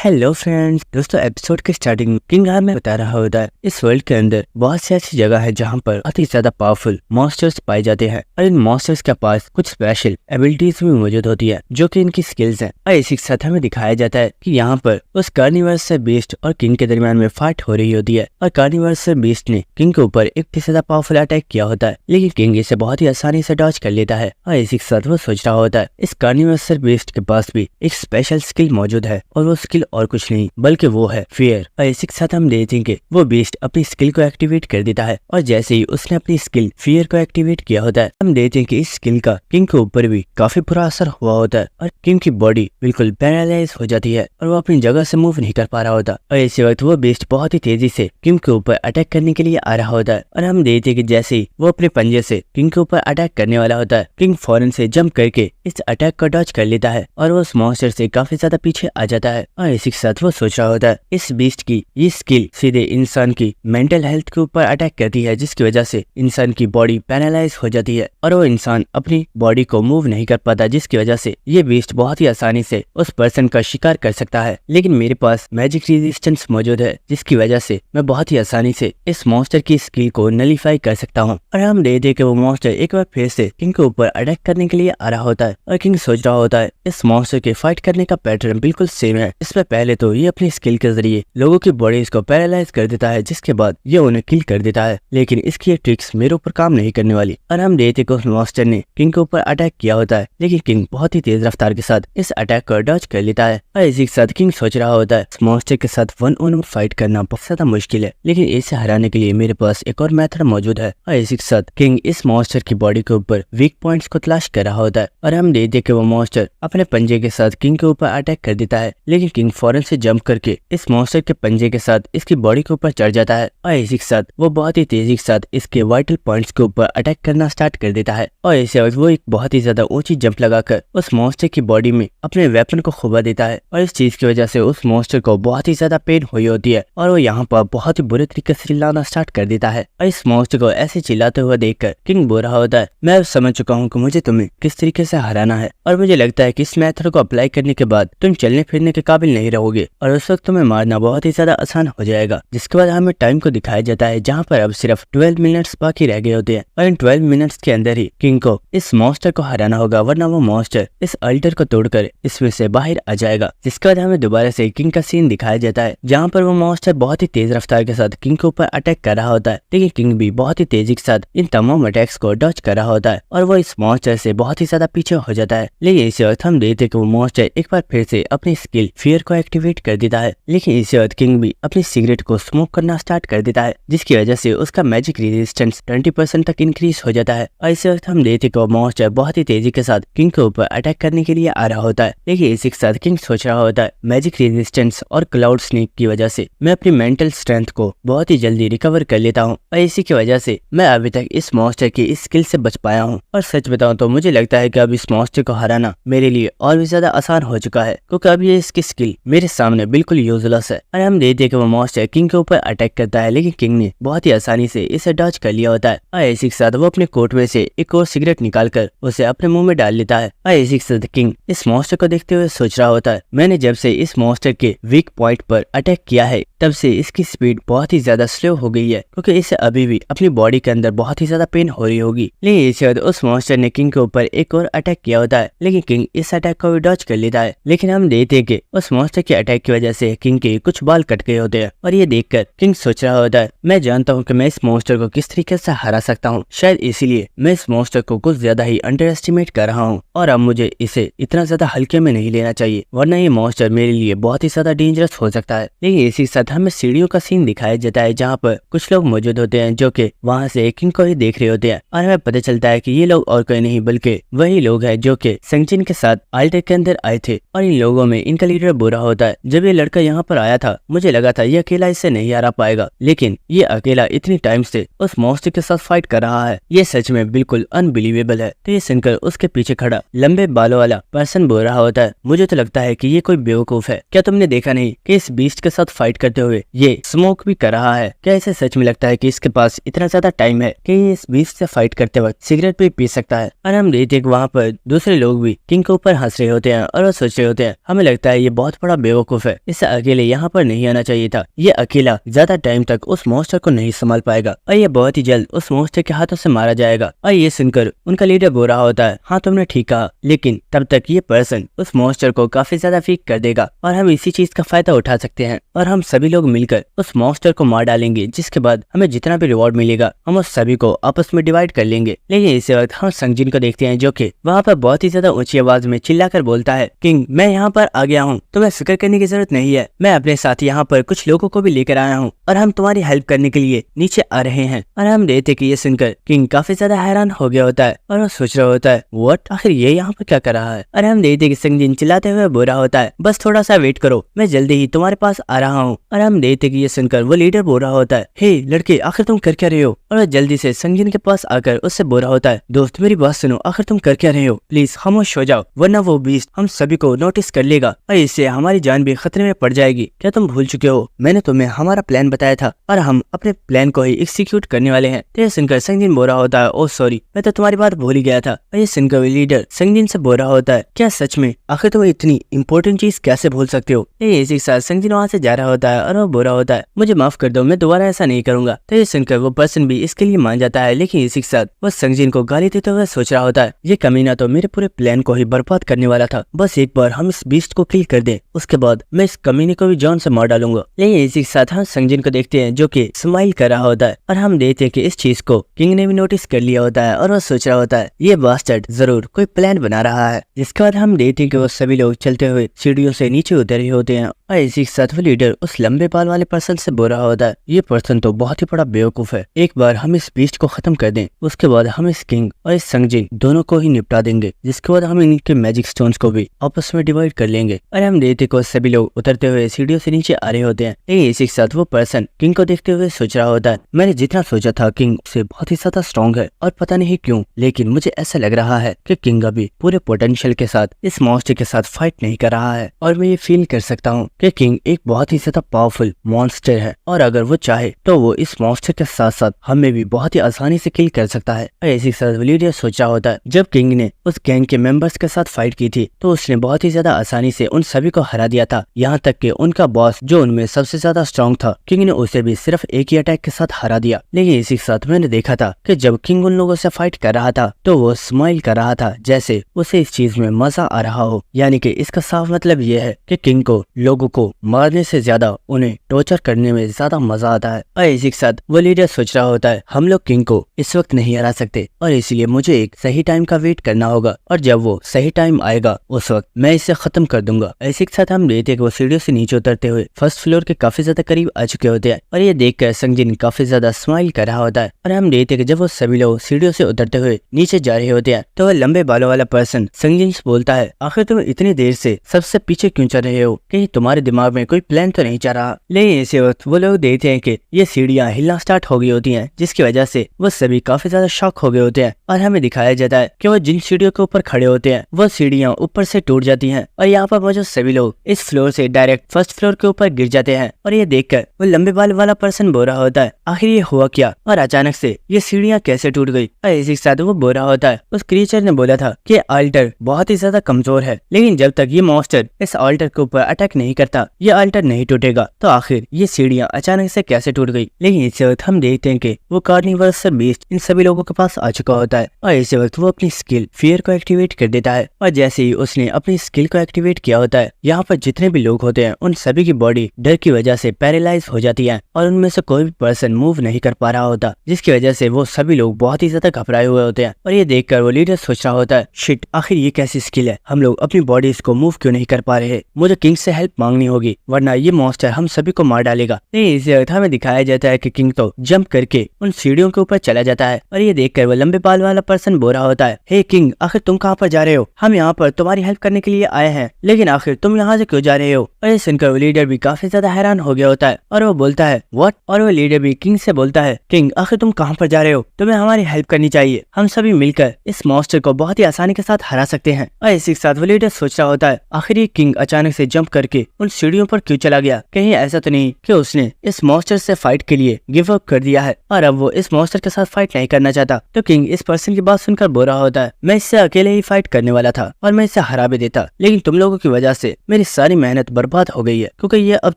Hello friends, दोस्तों episode के starting में किंग हमें बता रहा होता है इस वर्ल्ड के अंदर बहुत सी ऐसी जगह है जहाँ पर बहुत ही ज्यादा पावरफुल मॉन्स्टर्स पाए जाते हैं और इन मॉन्स्टर्स के पास कुछ स्पेशल एबिलिटीज भी मौजूद होती है जो कि इनकी स्किल्स हैं। और इसी के साथ हमें दिखाया जाता है कि यहाँ पर उस कार्निवर्स से बीस्ट और किंग के दरमियान में फाइट हो रही होती है और कार्निवर्स से बीस्ट ने किंग के ऊपर एक से ज्यादा पावरफुल अटैक किया होता है, लेकिन किंग इसे बहुत ही आसानी से डॉज कर लेता है। और इसी के साथ वो सोच रहा होता है इस कार्निवर्स से बीस्ट के पास भी एक स्पेशल स्किल मौजूद है और वो स्किल और कुछ नहीं बल्कि वो है फियर। और इसी के साथ हम देखेंगे वो बीस्ट अपनी स्किल को एक्टिवेट कर देता है और जैसे ही उसने अपनी स्किल फियर को एक्टिवेट किया होता है हम देखते हैं कि इस स्किल का किंग के ऊपर भी काफी बुरा असर हुआ होता है और किंग की बॉडी बिल्कुल पैरालाइज हो जाती है और वो अपनी जगह से मूव नहीं कर पा रहा होता। और इसी वक्त वो बीस्ट बहुत ही तेजी से किंग के ऊपर अटैक करने के लिए आ रहा होता है और हम देखते हैं कि जैसे ही वो अपने पंजे से किंग के ऊपर अटैक करने वाला होता है किंग फौरन से जंप करके इस अटैक को डॉज कर लेता है और वो उस मॉन्स्टर से काफी ज्यादा पीछे आ जाता है। और इसी के साथ वो सोच रहा होता है इस बीस्ट की ये स्किल सीधे इंसान की मेंटल हेल्थ के ऊपर अटैक करती है जिसकी वजह से इंसान की बॉडी पैरालाइज हो जाती है और वो इंसान अपनी बॉडी को मूव नहीं कर पाता, जिसकी वजह से ये बीस्ट बहुत ही आसानी से उस पर्सन का शिकार कर सकता है। लेकिन मेरे पास मैजिक रेजिस्टेंस मौजूद है जिसकी वजह से मैं बहुत ही आसानी से इस मॉन्स्टर की स्किल को नलीफाई कर सकता हूँ। और हम देखते कि वो मॉन्स्टर एक बार फिर से किंग के ऊपर अटैक करने के लिए आ रहा होता है और किंग सोच रहा होता है इस मॉन्स्टर के फाइट करने का पैटर्न बिल्कुल सेम है। इसमें पहले तो ये अपनी स्किल के जरिए लोगों की बॉडीज को पैरालाइज कर देता है जिसके बाद ये उन्हें किल कर देता है, लेकिन इसकी ये ट्रिक्स मेरे ऊपर काम नहीं करने वाली। और हम देखते कि उस मॉन्स्टर ने किंग के ऊपर अटैक किया होता है लेकिन किंग बहुत ही तेज रफ्तार के साथ इस अटैक को डॉज कर लेता है। और इसी के साथ किंग सोच रहा होता है इस मॉन्स्टर के साथ 1-on-1 फाइट करना बहुत ज्यादा मुश्किल है, लेकिन इसे हराने के लिए मेरे पास एक और मेथड मौजूद है। और इसी के साथ किंग इस मॉन्स्टर की बॉडी के ऊपर वीक पॉइंट्स को तलाश कर रहा होता है और हम देखते कि वो मॉन्स्टर अपने पंजे के साथ किंग के ऊपर अटैक कर देता है, लेकिन किंग फौरन से जंप करके इस मॉन्स्टर के पंजे के साथ इसकी बॉडी के ऊपर चढ़ जाता है और इसी के साथ वो बहुत ही तेजी के साथ इसके वाइटल पॉइंट्स के ऊपर अटैक करना स्टार्ट कर देता है। और इसे वो एक बहुत ही ज्यादा ऊंची जंप लगाकर उस मॉन्स्टर की बॉडी में अपने वेपन को खुबा देता है और इस चीज की वजह से उस मॉन्स्टर को बहुत ही ज्यादा पेन हुई होती है और वो यहाँ पर बहुत ही बुरे तरीके से चिल्लाना स्टार्ट कर देता है। और इस मॉन्स्टर को ऐसे चिल्लाते हुए देखकर किंग बोल रहा होता है मैं अब समझ चुका हूँ कि मुझे तुम्हें किस तरीके से हराना है और मुझे लगता है कि इस मेथड को अप्लाई करने के बाद तुम चलने फिरने के काबिल नहीं रहोगे और उस वक्त तुम्हें मारना बहुत ही ज्यादा आसान हो जाएगा। जिसके बाद हमें टाइम को दिखाया जाता है जहाँ पर अब सिर्फ 12 मिनट्स बाकी रह गए होते हैं और इन 12 मिनट्स के अंदर ही किंग को इस मॉन्स्टर को हराना होगा, वरना वो मॉन्स्टर इस अल्टर को तोड़कर इसमें से बाहर आ जाएगा। जिसके बाद हमें दोबारा से किंग का सीन दिखाया जाता है जहाँ पर वो मॉन्स्टर बहुत ही तेज रफ्तार के साथ किंग के ऊपर अटैक कर रहा होता है, लेकिन किंग भी बहुत ही तेजी के साथ इन तमाम अटैक्स को डॉज कर रहा होता है और वो इस मॉन्स्टर से बहुत ही ज्यादा पीछे हो जाता है। लेकिन इसी वक्त हम देखते कि वो मॉन्स्टर एक बार फिर से अपनी स्किल फियर को एक्टिवेट कर देता है, लेकिन इसी वक्त किंग भी अपनी सिगरेट को स्मोक करना स्टार्ट कर देता है जिसकी वजह से उसका मैजिक रेजिस्टेंस 20% तक इंक्रीज हो जाता है। और इसी वक्त हम देखते कि वो मॉन्स्टर बहुत ही तेजी के साथ किंग के ऊपर अटैक करने के लिए आ रहा होता है, लेकिन इसी के साथ किंग सोच रहा होता है मैजिक रेजिस्टेंस और क्लाउड स्नेक की वजह से मैं अपनी मेंटल स्ट्रेंथ को बहुत ही जल्दी रिकवर कर लेता हूँ और इसी की वजह से मैं अभी तक इस मॉन्स्टर की इस स्किल से बच पाया हूँ। और सच बताऊं तो मुझे लगता है कि अब इस मॉन्स्टर को हराना मेरे लिए और भी ज्यादा आसान हो चुका है क्योंकि अब ये इसकी स्किल मेरे सामने बिल्कुल यूजलेस है। और हम देखते हैं कि वो मॉन्स्टर किंग के ऊपर अटैक करता है, लेकिन किंग ने बहुत ही आसानी से इसे डॉज कर लिया होता है। और इसी के साथ वो अपने कोट में से एक और सिगरेट निकालकर उसे अपने मुंह में डाल लेता है। और इसी के साथ किंग इस मॉन्स्टर को देखते हुए सोच रहा होता है मैंने जब से इस मॉन्स्टर के वीक पॉइंट पर अटैक किया है तब से इसकी स्पीड बहुत ही ज्यादा स्लो हो गई है क्योंकि इसे अभी भी अपनी बॉडी के अंदर बहुत ही ज्यादा पेन हो रही होगी। लेकिन इसी वक्त उस मॉन्स्टर ने किंग के ऊपर एक और अटैक किया होता है, लेकिन किंग इस अटैक को भी डॉज कर लेता है। लेकिन हम देखते हैं कि उस मॉन्स्टर के अटैक की वजह से किंग के कुछ बाल कट गए होते हैं और ये देखकर किंग सोच रहा होता है मैं जानता हूँ कि मैं इस मॉन्स्टर को किस तरीके से हरा सकता हूँ, शायद इसीलिए मैं इस मॉन्स्टर को कुछ ज्यादा ही अंडर एस्टिमेट कर रहा हूँ और अब मुझे इसे इतना ज्यादा हल्के में नहीं लेना चाहिए, वरना ये मॉन्स्टर मेरे लिए बहुत ही ज्यादा डेंजरस हो सकता है। लेकिन इसी के साथ हमें सीढ़ियों का सीन दिखाया जाता है जहाँ पर कुछ लोग मौजूद होते हैं जो कि वहाँ से किंग को ही देख रहे होते हैं और हमें पता चलता है कि ये लोग और कोई नहीं बल्कि वही लोग हैं जो कि संगजिन के साथ अल्टर के अंदर आए थे। और इन लोगों में इनका लीडर बुरा होता है। जब ये लड़का यहाँ पर आया था मुझे लगा था ये अकेला इससे नहीं हरा पाएगा, लेकिन ये अकेला इतनी टाइम से उस मॉन्स्टर के साथ फाइट कर रहा है, ये सच में बिल्कुल अनबिलीवेबल है। तो ये सुनकर उसके पीछे खड़ा लंबे बालों वाला पर्सन बोल रहा होता है मुझे तो लगता है कि ये कोई बेवकूफ है, क्या तुमने देखा नहीं कि इस बीस्ट के साथ फाइट करते हुए ये स्मोक भी कर रहा है? क्या इसे सच में लगता है कि इसके पास इतना ज्यादा टाइम है कि ये इस बीस्ट से फाइट करते वक्त सिगरेट भी पी सकता है? और हम देखते हैं वहाँ पर दूसरे लोग भी किंग के ऊपर हंस रहे होते हैं और वो सोच रहे होते हैं हमें लगता है ये बहुत बड़ा बड़ा बेवकूफ है, इसे अकेले यहाँ पर नहीं आना चाहिए था। ये अकेला ज्यादा टाइम तक उस मॉन्स्टर को नहीं संभाल पाएगा और ये बहुत ही जल्द उस मॉन्स्टर के हाथों से मारा जाएगा। और ये सुनकर उनका लीडर बोल रहा होता है, हाँ तुमने ठीक कहा, लेकिन तब तक ये पर्सन उस मॉन्स्टर को काफी ज्यादा वीक कर देगा और हम इसी चीज का फायदा उठा सकते हैं और हम सभी लोग मिलकर उस मॉन्स्टर को मार डालेंगे, जिसके बाद हमें जितना भी रिवॉर्ड मिलेगा हम उस सभी को आपस में डिवाइड कर लेंगे। लेकिन इसी वक्त हम संगजिन को देखते हैं जो कि वहाँ पर बहुत ही ज्यादा ऊंची आवाज में चिल्लाकर बोलता है, किंग मैं यहाँ पर आ गया हूँ, तुम्हें फिक्र करने की जरूरत नहीं है, मैं अपने साथ यहाँ पर कुछ लोगों को भी लेकर आया हूँ और हम तुम्हारी हेल्प करने के लिए नीचे आ रहे हैं। और हम देखते कि ये सुनकर किंग काफी ज्यादा हैरान हो गया होता है और वो सोच रहा होता है, व्हाट, आखिर ये यहाँ पर क्या कर रहा है। और हम देखते कि संगजिन चिल्लाते हुए बोल रहा होता है, बस थोड़ा सा वेट करो, मैं जल्दी ही तुम्हारे पास आ रहा हूँ। और हम देखते कि ये सुनकर वो लीडर बोल रहा होता है, हे लड़के, आखिर तुम कर क्या रहे हो। और वो जल्दी से संगजिन के पास आकर उससे बोल रहा होता है, दोस्त मेरी बात सुनो, आखिर तुम कर क्या रहे हो, प्लीज खामोश हो जाओ वरना वो बीस्ट हम सभी को नोटिस कर लेगा और इससे हमारी जान भी खतरे में पड़ जाएगी। क्या तुम भूल चुके हो, मैंने तुम्हें हमारा प्लान बताया था और हम अपने प्लान को ही एग्जीक्यूट करने वाले हैं। तो ये सुनकर संगजिन बोल रहा होता है, ओ सॉरी, मैं तो तुम्हारी बात भूल ही गया था। और ये सुनकर लीडर संगजिन से बोल रहा होता है, क्या सच में, आखिर तुम इतनी इंपॉर्टेंट चीज कैसे भूल सकते हो। इसी साथ संगजिन वहाँ से जा रहा होता है और वो बोल रहा होता है, मुझे माफ कर दो, मैं दोबारा ऐसा नहीं करूंगा। तो ये सुनकर वो पर्सन भी इसके लिए मान जाता है, लेकिन इसी के साथ वो संगजिन को गाली देते हुए सोच रहा होता है, ये कमीना तो मेरे पूरे प्लान को ही बर्बाद करने वाला था, बस एक बार हम इस बीस्ट को किल कर दें, उसके बाद मैं इस कमीने को भी जान से मार डालूंगा। लेकिन इसी के साथ हम संगजिन को देखते हैं जो कि स्माइल कर रहा होता है और हम देखते हैं कि इस चीज को किंग ने भी नोटिस कर लिया होता है और वो सोच रहा होता है, ये बास्टर्ड जरूर कोई प्लान बना रहा है। जिसके बाद हम देखते हैं कि वो सभी लोग चलते हुए सीढ़ियों से नीचे उतर रहे होते हैं और इसी के साथ वो लीडर उस लंबे बाल वाले पर्सन से बोल रहा होता है, ये पर्सन तो बहुत ही बड़ा बेवकूफ है, एक बार हम इस बीस्ट को खत्म कर दें, उसके बाद हम इस किंग और इस संगजिन दोनों को ही निपटा देंगे, जिसके बाद हम इनके मैजिक स्टोन्स को भी आपस में डिवाइड कर लेंगे। और हम देखते को सभी लोग उतरते हुए सीढ़ियों से नीचे आ रहे होते हैं। लेकिन इसी के साथ वो पर्सन किंग को देखते हुए सोच रहा होता है, मैंने जितना सोचा था किंग से बहुत ही ज्यादा स्ट्रॉन्ग है और पता नहीं क्यों, लेकिन मुझे ऐसा लग रहा है कि किंग अभी पूरे पोटेंशियल के साथ इस मॉन्स्टर के साथ फाइट नहीं कर रहा है और मैं ये फील कर सकता हूँ कि किंग एक बहुत ही ज्यादा पावरफुल मॉन्स्टर है और अगर वो चाहे तो वो इस मॉन्स्टर के साथ साथ हमें भी बहुत ही आसानी से किल कर सकता है। और इसी के साथ लीडर सोच रहा होता है, जब किंग ने उस गैंग के मेंबर्स के साथ फाइट की थी तो उसने बहुत ही ज्यादा आसानी से उन सभी को हरा दिया था, यहाँ तक कि उनका बॉस जो उनमें सबसे ज्यादा स्ट्रॉन्ग था, किंग ने उसे भी सिर्फ एक ही अटैक के साथ हरा दिया। लेकिन इसी के साथ मैंने देखा था कि जब किंग उन लोगों से फाइट कर रहा था तो वो स्माइल कर रहा था जैसे उसे इस चीज में मजा आ रहा हो, यानी कि इसका साफ मतलब ये है कि किंग को लोगों को मारने से ज्यादा उन्हें टॉर्चर करने में ज्यादा मजा आता है। और इसी के साथ वो लीडर सोच रहा होता है, हम लोग किंग को इस वक्त नहीं हरा सकते और इसलिए मुझे एक सही टाइम का वेट करना होगा और जब वो सही टाइम आएगा उस वक्त मैं इसे खत्म कर दूंगा। इसी के साथ हम देखते हैं कि वो सीढ़ियों से नीचे उतरते हुए फर्स्ट फ्लोर के काफी ज्यादा करीब आ चुके होते हैं और ये देखकर संगजिन काफी ज्यादा स्माइल कर रहा होता है। और हम देखते हैं कि जब वो सभी लोग सीढ़ियों से उतरते हुए नीचे जा रहे होते हैं तो वह लंबे बालों वाला पर्सन संगजिन से बोलता है, आखिर तुम इतनी देर से सबसे पीछे क्यों चल रहे हो, कहीं तुम्हारे दिमाग में कोई प्लान तो नहीं चल रहा। लेकिन इसी वक्त वो लोग देखते हैं कि ये सीढ़ियां हिलना स्टार्ट हो गई होती हैं, जिसकी वजह से वो सभी काफी ज्यादा शॉक हो गए होते हैं और हमें दिखाया जाता है कि वो जिन सीढ़ियों के ऊपर खड़े होते हैं वो सीढ़ियां ऊपर से टूट जाती हैं और यहाँ पर मौजूद सभी लोग इस फ्लोर से डायरेक्ट फर्स्ट फ्लोर के ऊपर गिर जाते हैं। और ये देखकर वो लंबे बाल वाला पर्सन बोल रहा होता है, आखिर ये हुआ क्या और अचानक से ये सीढ़ियां कैसे टूट गई। और इसी के साथ वो बोल रहा होता है, उस क्रिएचर ने बोला था कि अल्टर बहुत ही ज्यादा कमजोर है, लेकिन जब तक ये मॉन्स्टर इस अल्टर के ऊपर अटैक नहीं करता ये अल्टर नहीं टूटेगा, तो आखिर ये सीढ़ियां अचानक से कैसे टूट गई। लेकिन इसी वक्त हम देखते हैं कि वो कार्निवरस बीस्ट इन सभी लोगों के पास आ चुका होता है और इसी वक्त वो अपनी स्किल फियर को एक्टिवेट कर देता है और जैसे ही उसने अपनी स्किल को एक्टिवेट किया होता है यहाँ पर जितने भी लोग होते हैं उन सभी की बॉडी डर की वजह से पैरालाइज हो जाती है और उनमें से कोई भी पर्सन मूव नहीं कर पा रहा होता, जिसकी वजह से वो सभी लोग बहुत ही ज्यादा घबराए हुए होते हैं। और ये देखकर वो लीडर सोच रहा होता है, शिट, आखिर ये कैसी स्किल है, हम लोग अपनी बॉडीज को मूव क्यों नहीं कर पा रहे, मुझे किंग से हेल्प मांगनी होगी वरना ये मॉन्स्टर हम सभी को मार डालेगा। नहीं, इसी वक्त हमें दिखाया जाता है कि किंग तो जंप करके उन सीढ़ियों के ऊपर चला जाता है और ये देखकर वो लंबे बाल वाला पर्सन बोल रहा होता है, हे किंग, आखिर तुम कहाँ पर जा रहे हो, हम यहाँ पर तुम्हारी हेल्प करने के लिए आए हैं, लेकिन आखिर तुम यहाँ से क्यों जा रहे हो। और ये सुनकर वो लीडर भी काफी ज्यादा हैरान हो गया होता है और वो बोलता है, व्हाट। और वो लीडर भी किंग से बोलता है, किंग, आखिर तुम कहाँ पर जा रहे हो, तुम्हें हमारी हेल्प करनी चाहिए, हम सभी मिलकर इस मॉन्स्टर को बहुत ही आसानी के साथ हरा सकते हैं। और इसी के साथ वो लीडर सोच रहा होता है, आखिर ये किंग अचानक से जंप करके उन सीढ़ियों पर क्यों चला गया? कहीं ऐसा तो नहीं कि उसने इस मॉन्स्टर से फाइट के लिए गिव अप कर दिया है और अब वो इस मॉन्स्टर के साथ फाइट नहीं करना चाहता? तो किंग इस पर्सन की बात सुनकर बुरा होता है। मैं इससे अकेले ही फाइट करने वाला था और मैं इसे हरा भी देता, लेकिन तुम लोगों की वजह से मेरी सारी मेहनत बर्बाद हो गई है, क्योंकि ये अब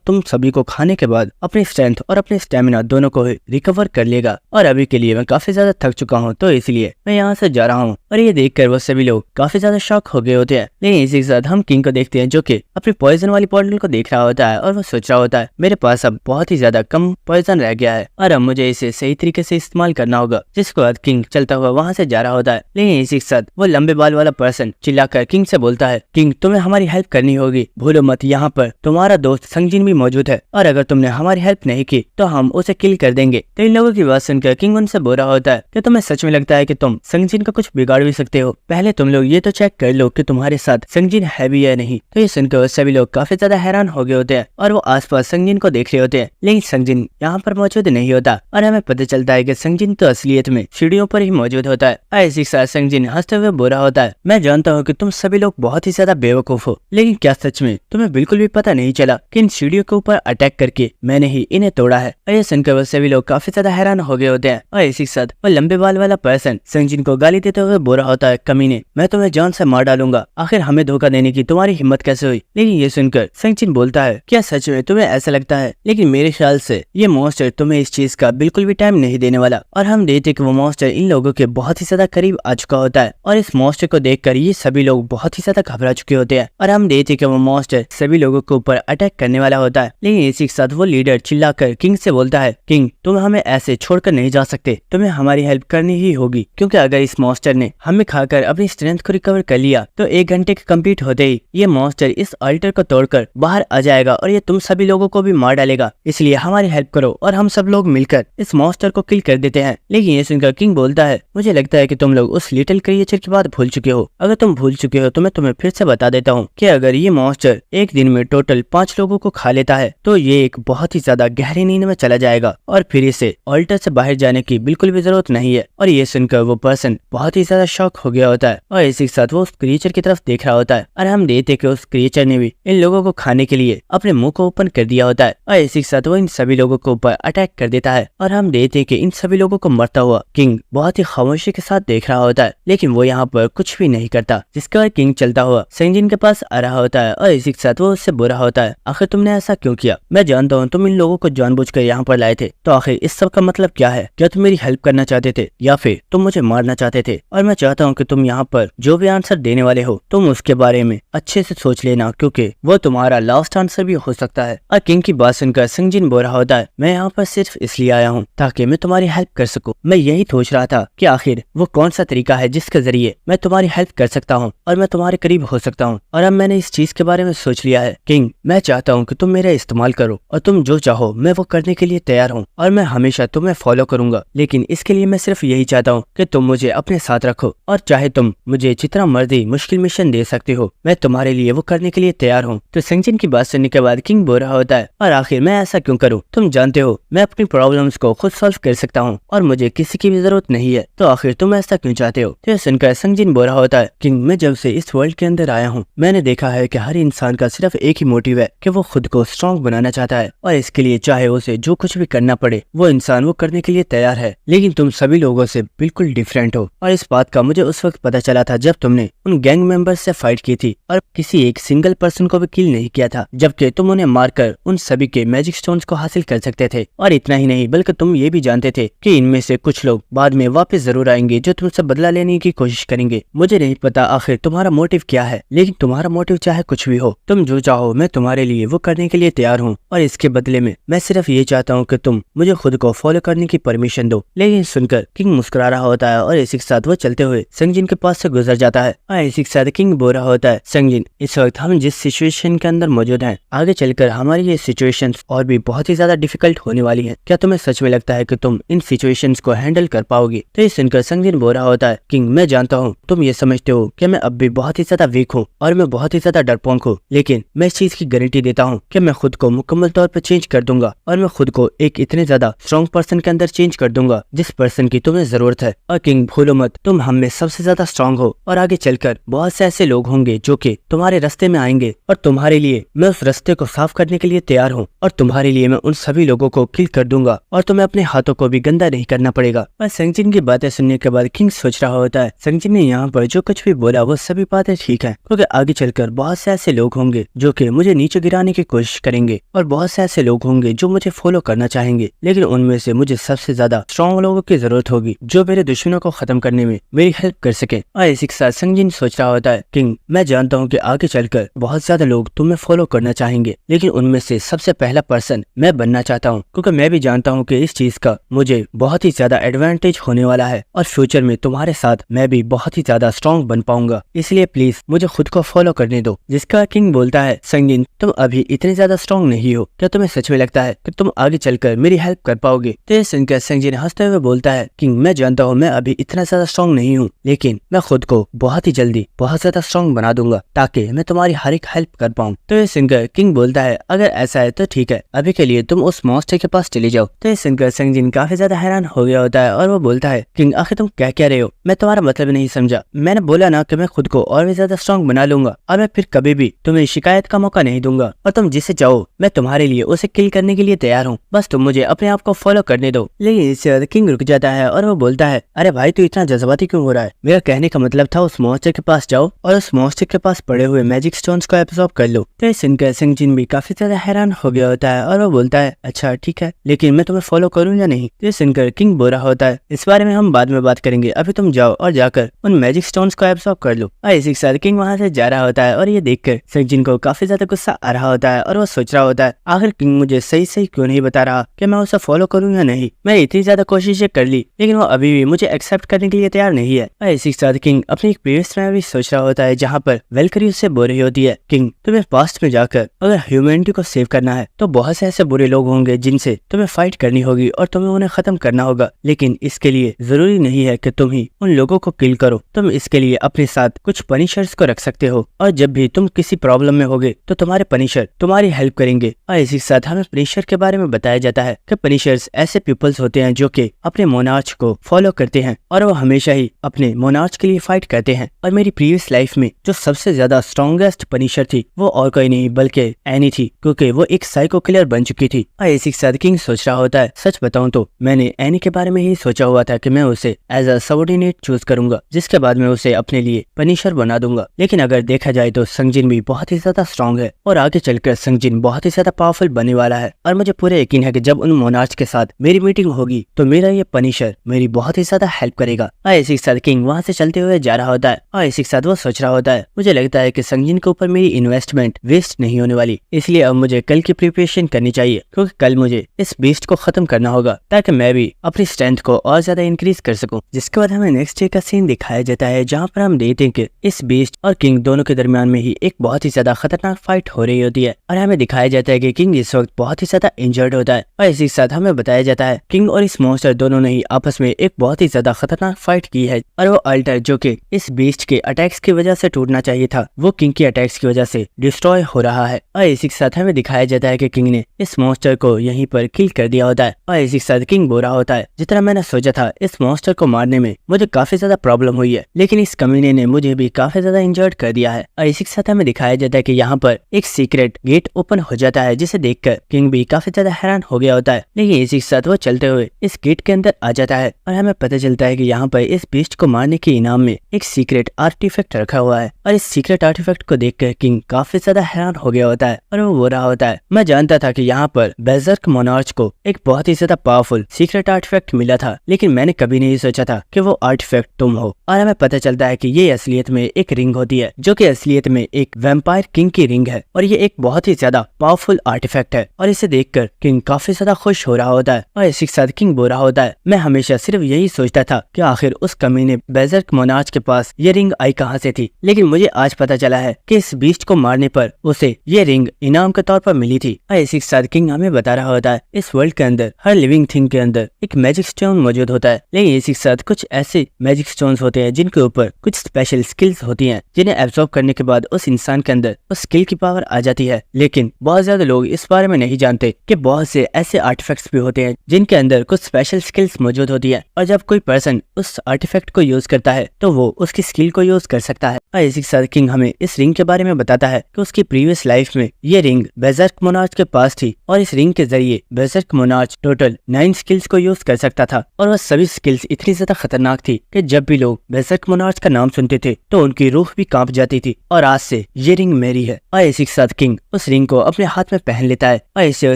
तुम सभी को खाने के बाद अपनी स्ट्रेंथ और अपने स्टेमिना दोनों को ही रिकवर कर लेगा और अभी के लिए मैं काफी ज्यादा थक चुका हूँ, तो इसलिए मैं यहाँ से जा रहा हूँ। और ये देखकर वो सभी लोग काफी ज्यादा शॉक हो गए होते हैं। लेकिन इसी के साथ हम किंग को देखते हैं जो कि अपनी पॉइजन वाली बॉटल को देख रहा होता है और वो सोच रहा होता है मेरे पास अब बहुत ही ज्यादा कम पॉइजन रह गया है और अब मुझे इसे सही तरीके से इस्तेमाल करना होगा। जिसके बाद किंग चलता हुआ वहाँ से जा रहा होता है। लेकिन इसी के साथ वो लंबे बाल वाला पर्सन चिल्लाकर किंग से बोलता है, किंग तुम्हें हमारी हेल्प करनी होगी, भूलो मत यहाँ पर तुम्हारा दोस्त संगजिन भी मौजूद है और अगर तुमने हमारी हेल्प नहीं की तो हम उसे किल कर देंगे। तो इन लोगों की बात सुनकर किंग उनसे बुरा होता है कि तुम्हें सच में लगता है कि तुम संगजिन का कुछ बिगाड़ भी सकते हो? पहले तुम लोग ये तो चेक कर लो कि तुम्हारे साथ संगजिन है भी या नहीं। तो ये सुनकर सभी लोग काफी ज्यादा हैरान हो गए होते हैं और वो आसपास संगजिन को देख रहे होते हैं, लेकिन संगजिन यहाँ पर मौजूद नहीं होता और हमें पता चलता है कि संगजिन तो असलियत में सीढ़ियों पर ही मौजूद होता है। ऐसे ही साथ संगजिन हंसते हुए बुरा होता है, मैं जानता हूँ कि तुम सभी लोग बहुत ही ज्यादा बेवकूफ हो, लेकिन क्या सच में तुम्हें बिल्कुल भी पता नहीं चला कि इन सीढ़ियों के ऊपर अटैक करके मैंने ही इन्हें तोड़ा है? और ये सुनकर वो सभी लोग काफी ज्यादा हैरान हो गए होते हैं और इसी के साथ वो लंबे बाल वाला पर्सन संगजिन को गाली देते हुए बुरा होता है, कमीने मैं तुम्हें जान से मार डालूंगा, आखिर हमें धोखा देने की तुम्हारी हिम्मत कैसे हुई? लेकिन ये सुनकर संगजिन बोलता है, क्या सच में तुम्हें ऐसा लगता है? लेकिन मेरे ख्याल से ये मॉन्स्टर तुम्हें इस चीज का बिल्कुल भी टाइम नहीं देने वाला। और हम देखते कि वो मॉन्स्टर इन लोगों के बहुत ही ज्यादा करीब आ चुका होता है और इस मॉन्स्टर को देखकर ये सभी लोग बहुत ही ज्यादा घबरा चुके होते हैं और हम देखते कि वो मॉन्स्टर सभी लोगों के ऊपर अटैक करने वाला होता है। लेकिन इसी के साथ वो लीडर चिल्लाकर किंग से बोलता है, किंग तुम हमें ऐसे छोड़कर नहीं जा सकते, तुम्हें हमारी हेल्प करनी ही होगी, क्योंकि अगर इस मॉन्स्टर ने हमें खाकर अपनी स्ट्रेंथ को रिकवर कर लिया तो 1 घंटे के कंप्लीट होते ही ये मॉन्स्टर इस अल्टर को तोड़कर बाहर आ जाएगा और ये तुम सभी लोगों को भी मार डालेगा, इसलिए हमारी हेल्प करो और हम सब लोग मिलकर इस मॉन्स्टर को किल कर देते हैं। लेकिन ये सुनकर किंग बोलता है, मुझे लगता है कि तुम लोग उस लिटिल क्रिएचर की बात भूल चुके हो। अगर तुम भूल चुके हो तो मैं तुम्हें फिर से बता देता हूँ कि अगर ये मॉन्स्टर एक दिन में टोटल 5 लोगों को खा लेता है तो ये एक बहुत ही ज्यादा गहरी नींद में चला जाएगा और फिर इसे अल्टर से बाहर जाने की बिल्कुल भी जरूरत नहीं है। और ये सुनकर वो पर्सन बहुत ही ज्यादा शॉक हो गया होता है और इसी के साथ वो उस क्रिएचर की तरफ देख रहा होता है और हम देखते कि उस क्रिएचर ने भी इन लोगों को खाने के लिए अपने मुंह को ओपन कर दिया होता है और इसी के साथ वो इन सभी लोगों के ऊपर अटैक कर देता है और हम देखते कि इन सभी लोगों को मरता हुआ किंग बहुत ही खामोशी के साथ देख रहा होता है, लेकिन वो यहाँ पर कुछ भी नहीं करता। जिसके बाद किंग चलता हुआ संगजिन के पास आ रहा होता है और इसी के साथ वो उससे बुरा होता है, आखिर तुमने ऐसा क्यों किया? मैं जानता हूँ तुम इन लोगों को जानबूझकर यहाँ पर लाए थे, तो आखिर इस सब का मतलब क्या है? क्या तुम मेरी हेल्प करना चाहते थे या फिर तुम मुझे मारना चाहते थे? और मैं चाहता हूँ कि तुम यहाँ पर जो भी आंसर देने वाले हो तुम उसके बारे में अच्छे से सोच लेना, क्योंकि वो तुम्हारा लास्ट आंसर भी हो सकता है। और किंग की बात सुनकर संगजिन बुरा होता है, मैं यहाँ पर सिर्फ इसलिए आया हूँ ताकि मैं तुम्हारी हेल्प कर सकूँ। मैं यही सोच रहा था कि आखिर वो कौन सा तरीका है जिसके जरिए मैं तुम्हारी हेल्प कर सकता हूँ और मैं तुम्हारे करीब हो सकता हूँ, और अब मैंने इस चीज के बारे में सोच लिया है। किंग मैं चाहता हूँ कि तुम मेरा इस्तेमाल करो और तुम जो चाहो मैं वो करने के लिए तैयार हूँ और मैं हमेशा तुम्हें फॉलो करूंगा, लेकिन इसके लिए मैं सिर्फ यही चाहता हूँ कि तुम मुझे अपने साथ रखो और चाहे तुम मुझे जितना मर्जी मुश्किल मिशन दे सकते हो मैं तुम्हारे लिए वो करने के लिए तैयार हूँ। तो संगजिन की बात सुनने के बाद किंग बुरा होता है, और आखिर मैं ऐसा क्यों करूँ? तुम जानते हो मैं अपनी प्रॉब्लम्स को खुद सॉल्व कर सकता हूँ और मुझे किसी की भी जरूरत नहीं है, तो आखिर तुम ऐसा क्यों चाहते हो? तो सुनकर संगजिन बुरा होता है, किंग मैं जब से इस वर्ल्ड के अंदर आया हूँ मैंने देखा है कि हर इंसान का सिर्फ एक ही मोटिव है कि वो खुद को स्ट्रॉन्ग बनाना चाहता है और इसके लिए चाहे उसे जो कुछ भी करना पड़े वो इंसान वो करने के लिए तैयार है। लेकिन तुम सभी लोगों से बिल्कुल डिफरेंट हो और इस बात का मुझे उस वक्त पता चला था जब तुमने उन गैंग मेंबर्स से फाइट की थी और किसी एक सिंगल पर्सन को भी किल नहीं किया था, जबकि तुम उन्हें मारकर उन सभी के मैजिक स्टोन्स को हासिल कर सकते थे। और इतना ही नहीं बल्कि तुम ये भी जानते थे कि इनमें से कुछ लोग बाद में वापस जरूर आएंगे जो तुमसे बदला लेने की कोशिश करेंगे। मुझे नहीं पता आखिर तुम्हारा मोटिव क्या है, लेकिन तुम्हारा मोटिव चाहे कुछ भी हो, तुम जो चाहो मैं तुम्हारे लिए वो करने के लिए तैयार हूँ और इसके बदले में मैं सिर्फ ये चाहता हूँ कि तुम मुझे खुद को फॉलो करने की परमिशन दो। लेकिन सुनकर किंग मुस्कुरा रहा होता है और इसी के साथ वो चलते हुए संगजिन के पास से गुजर जाता है और इसी के साथ किंग बोल रहा होता है, संगजिन इस वक्त हम जिस सिचुएशन के अंदर मौजूद हैं आगे चलकर हमारी ये सिचुएशंस और भी बहुत ही ज्यादा डिफिकल्ट होने वाली हैं। क्या तुम्हें सच में लगता है कि तुम इन सिचुएशंस को हैंडल कर पाओगे? तो ये सुनकर संगजिन बोल रहा होता है, किंग मैं जानता हूँ तुम ये समझते हो कि मैं अब भी बहुत ही ज्यादा वीक हूँ और मैं बहुत ही ज्यादा डरपोक हूँ, लेकिन मैं इस चीज की गारंटी देता हूँ कि मैं खुद को मुकम्मल तौर पर चेंज कर दूंगा और मैं खुद को एक इतने ज्यादा स्ट्रॉन्ग पर्सन के अंदर चेंज कर दूंगा जिस पर्सन की तुम्हें जरूरत है। और किंग भूलो मत तुम हम में सबसे ज्यादा स्ट्रॉन्ग हो और आगे चलकर बहुत से ऐसे लोग होंगे जो कि तुम्हारे रास्ते में आएंगे और तुम्हारे लिए इसलिए मैं उस रास्ते को साफ करने के लिए तैयार हूँ और तुम्हारे लिए मैं उन सभी लोगों को किल कर दूंगा और तुम्हें अपने हाथों को भी गंदा नहीं करना पड़ेगा। और संगजिन की बातें सुनने के बाद किंग सोच रहा होता है संगजिन ने यहाँ पर जो कुछ भी बोला वो सभी बातें ठीक है, क्योंकि आगे चलकर बहुत से ऐसे लोग होंगे जो कि मुझे नीचे गिराने की कोशिश करेंगे और बहुत से ऐसे लोग होंगे जो मुझे फॉलो करना चाहेंगे, लेकिन उनमें से मुझे सबसे ज्यादा स्ट्रॉन्ग लोगों की जरूरत होगी जो मेरे दुश्मनों को खत्म करने में मेरी हेल्प कर सके। और इसी के साथ संगजिन सोच रहा होता है किंग मैं जानता हूँ कि आगे चलकर बहुत ज्यादा लोग तुम्हें फॉलो करना चाहेंगे, लेकिन उनमें से सबसे पहला पर्सन मैं बनना चाहता हूँ, क्योंकि मैं भी जानता हूँ कि इस चीज का मुझे बहुत ही ज्यादा एडवांटेज होने वाला है और फ्यूचर में तुम्हारे साथ मैं भी बहुत ही ज्यादा स्ट्रॉन्ग बन पाऊंगा, इसलिए प्लीज मुझे खुद को फॉलो करने दो। जिसका किंग बोलता है संगजिन तुम अभी इतने ज्यादा स्ट्रॉन्ग नहीं हो, क्या तुम्हें सच में लगता है कि तुम आगे चलकर मेरी हेल्प कर पाओगे? तो ये सुनकर संगजिन हंसते हुए बोलता है किंग मैं जानता हूँ मैं अभी इतना ज्यादा स्ट्रॉन्ग नहीं हूँ, लेकिन मैं खुद को बहुत ही जल्दी बहुत ज्यादा स्ट्रॉन्ग बना दूंगा ताकि मैं तुम्हारी हर एक हेल्प कर पाऊँ। तो ये सुनकर किंग बोलता है अगर ऐसा है तो ठीक है, अभी के लिए तुम उस मॉन्स्टर के पास चले जाओ। तो ये सुनकर संगजिन काफी ज्यादा हैरान हो गया होता है और वो बोलता है किंग आखिर तुम क्या रहे हो? मैं तुम्हारा मतलब नहीं समझा। मैंने बोला ना कि मैं खुद को और भी ज्यादा स्ट्रॉन्ग बना लूंगा और मैं फिर कभी भी तुम्हें शिकायत का मौका नहीं दूंगा और तुम जिसे चाहो मैं तुम्हारे लिए उसे किल करने के लिए तैयार हूँ, बस तुम मुझे अपने आप को फॉलो करने दो। लेकिन इससे बाद किंग रुक जाता है और वो बोलता है अरे भाई तू इतना जज्बाती क्यों हो रहा है? मेरा कहने का मतलब था उस मॉन्स्टर के पास जाओ और उस मॉन्स्टर के पास पड़े हुए मैजिक स्टोन्स को एब्जॉर्ब कर लो। तो ये सुनकर संगजिन भी काफी ज्यादा हैरान हो गया होता है और वो बोलता है अच्छा ठीक है, लेकिन मैं तुम्हें फॉलो करूँ या नहीं? तो ये सुनकर किंग बोल रहा होता है इस बारे में हम बाद में बात करेंगे, अभी तुम जाओ और जाकर उन मैजिक स्टोन्स को एब्जॉर्ब कर लो। और इसी के साथ किंग वहाँ से जा रहा होता है और ये देखकर संगजिन को काफी ज्यादा गुस्सा आ रहा होता है और वो सोच रहा होता है आखिर किंग मुझे सही क्यों नहीं बता रहा कि मैं उसे फॉलो करूँ या नहीं? मैं इतनी ज्यादा कोशिशें कर ली लेकिन वो अभी भी मुझे एक्सेप्ट करने के लिए तैयार नहीं है। और इसी के साथ किंग अपनी एक प्रीवियस में भी सोच रहा होता है जहाँ पर वेलकरी उससे बोल रही होती है किंग तुम्हें पास्ट में जाकर अगर ह्यूमैनिटी को सेव करना है तो बहुत से ऐसे बुरे लोग होंगे जिनसे तुम्हें फाइट करनी होगी और तुम्हें उन्हें खत्म करना होगा, लेकिन इसके लिए जरूरी नहीं है कि तुम ही उन लोगों को किल करो। तुम इसके लिए अपने साथ कुछ पनिशर्स को रख सकते हो और जब भी तुम किसी प्रॉब्लम में होगे तो तुम्हारे पनिशर तुम्हारी हेल्प करेंगे। और इसी के साथ हमें पनिशर के बारे में बताया जाता है कि पनिशर्स ऐसे पीपल्स होते हैं जो कि अपने मोनार्च को फॉलो करते हैं और वो हमेशा ही अपने मोनार्च के लिए फाइट करते हैं। और मेरी प्रीवियस लाइफ में जो सबसे ज्यादा स्ट्रॉन्गेस्ट पनिशर थी वो और कोई नहीं बल्कि एनी थी, क्योंकि वो एक साइको किलर बन चुकी थी। और इसी के साथ किंग सोच रहा होता है सच बताऊं तो मैंने एनी के बारे में ही सोचा हुआ था कि मैं उसे एज अ सबऑर्डिनेट चूज करूंगा, जिसके बाद मैं उसे अपने लिए पनिशर बना दूंगा। लेकिन अगर देखा जाए तो संगजिन भी बहुत ही ज्यादा स्ट्रॉन्ग है और आगे चलकर संगजिन बहुत ही ज्यादा पावरफुल बनने वाला है और मुझे पूरा यकीन है कि जब उन मोनार्च के साथ मेरी मीटिंग होगी तो मेरा ये पनिशर मेरी बहुत ही ज्यादा हेल्प करेगा। और इसी के साथ किंग वहाँ से चलते हुए जा रहा होता है और इसी के साथ वो सोच रहा होता है मुझे लगता है कि संगजिन के ऊपर मेरी इन्वेस्टमेंट वेस्ट नहीं होने वाली, इसलिए अब मुझे कल की प्रिपरेशन करनी चाहिए, क्योंकि कल मुझे इस बीस्ट को खत्म करना होगा ताकि मैं भी अपनी स्ट्रेंथ को और ज्यादा इंक्रीज कर सकूं। जिसके बाद हमें नेक्स्ट डे का सीन दिखाया जाता है जहाँ पर हम देखते हैं कि इस बीस्ट और किंग दोनों के दरमियान में ही एक बहुत ही ज्यादा खतरनाक फाइट हो रही होती है और हमें दिखाया जाता है कि किंग इस वक्त बहुत ही ज्यादा इंजर्ड होता है। और इसी के साथ हमें बताया जाता है किंग और इस मॉन्स्टर दोनों ने ही आपस में एक बहुत ही ज्यादा खतरनाक फाइट की है और वो अल्टर जो कि इस बीस्ट के अटैक्स की वजह से टूटना चाहिए था वो किंग के अटैक्स की वजह से डिस्ट्रॉय हो रहा है। और इसी के साथ हमें दिखाया जाता है कि किंग ने इस मॉन्स्टर को यहीं पर किल कर दिया होता है। और इसी के साथ किंग बोल रहा होता है जितना मैंने सोचा था इस मॉन्स्टर को मारने में मुझे काफी ज्यादा प्रॉब्लम हुई है, लेकिन इस कमीने ने मुझे भी काफी ज्यादा इंजर्ड कर दिया है। और इसी के साथ हमें दिखाया जाता है कि यहाँ पर एक सीक्रेट गेट ओपन हो जाता है जिसे देखकर किंग भी काफी ज्यादा हैरान हो गया होता है। लेकिन इसी के साथ वो चलते हुए इस गेट के अंदर आ जाता है और हमें पता चलता है कि यहाँ पर इस बीस्ट को मारने के इनाम में एक सीक्रेट आर्टिफैक्ट रखा हुआ है। और इस सीक्रेट आर्टिफैक्ट को देखकर किंग काफी ज्यादा हैरान हो गया होता है और वो बोल रहा होता है मैं जानता था कि यहाँ पर बेजर्क मोनार्च को एक बहुत ही ज्यादा पावरफुल सीक्रेट आर्टिफैक्ट मिला था, लेकिन मैंने कभी नहीं सोचा था कि वो आर्टिफैक्ट तुम हो। और हमें पता चलता है कि ये असलियत में एक रिंग होती है जो कि असलियत में एक वैम्पायर किंग की रिंग है और ये एक बहुत ही ज्यादा पावरफुल आर्टिफैक्ट है। और इसे देखकर किंग काफी ज्यादा खुश हो रहा होता है और इसी के साथ किंग बोल रहा होता है मैं हमेशा सिर्फ यही सोचता था कि आखिर उस कमीने बेजर्क मोनार्च के पास ये रिंग आई कहाँ से थी, लेकिन मुझे आज पता चला है कि इस बीस्ट को मारने पर उसे ये रिंग इनाम के तौर पर मिली थी। और इसी के साथ किंग हमें बता रहा होता है इस वर्ल्ड के अंदर हर लिविंग थिंग के अंदर एक मैजिक स्टोन मौजूद होता है, लेकिन इसी के साथ कुछ ऐसे मैजिक स्टोन्स होते हैं जिनके ऊपर कुछ स्पेशल स्किल्स होती हैं जिन्हें एब्जॉर्ब करने के बाद उस इंसान के अंदर उस स्किल की पावर आ जाती है। लेकिन बहुत ज्यादा लोग इस बारे में नहीं जानते कि बहुत से ऐसे आर्टिफैक्ट्स भी होते हैं जिनके अंदर कुछ स्पेशल स्किल्स मौजूद होती है और जब कोई पर्सन उस आर्टिफैक्ट को यूज करता है तो वो उसकी स्किल को यूज कर सकता है। और इसी के साथ किंग हमें इस रिंग के बारे में बताता है कि उसकी उसकी प्रीवियस लाइफ में ये रिंग बेर्सर्क मोनार्च के पास थी और इस रिंग के जरिए बेर्सर्क मोनार्च टोटल 9 स्किल्स को यूज कर सकता था और वह सभी स्किल्स इतनी ज्यादा खतरनाक थी कि जब भी लोग बेर्सर्क मोनार्च का नाम सुनते थे तो उनकी रूह भी कांप जाती थी। और आज से ये रिंग मेरी है। और इसी के साथ किंग उस रिंग को अपने हाथ में पहन लेता है और इसे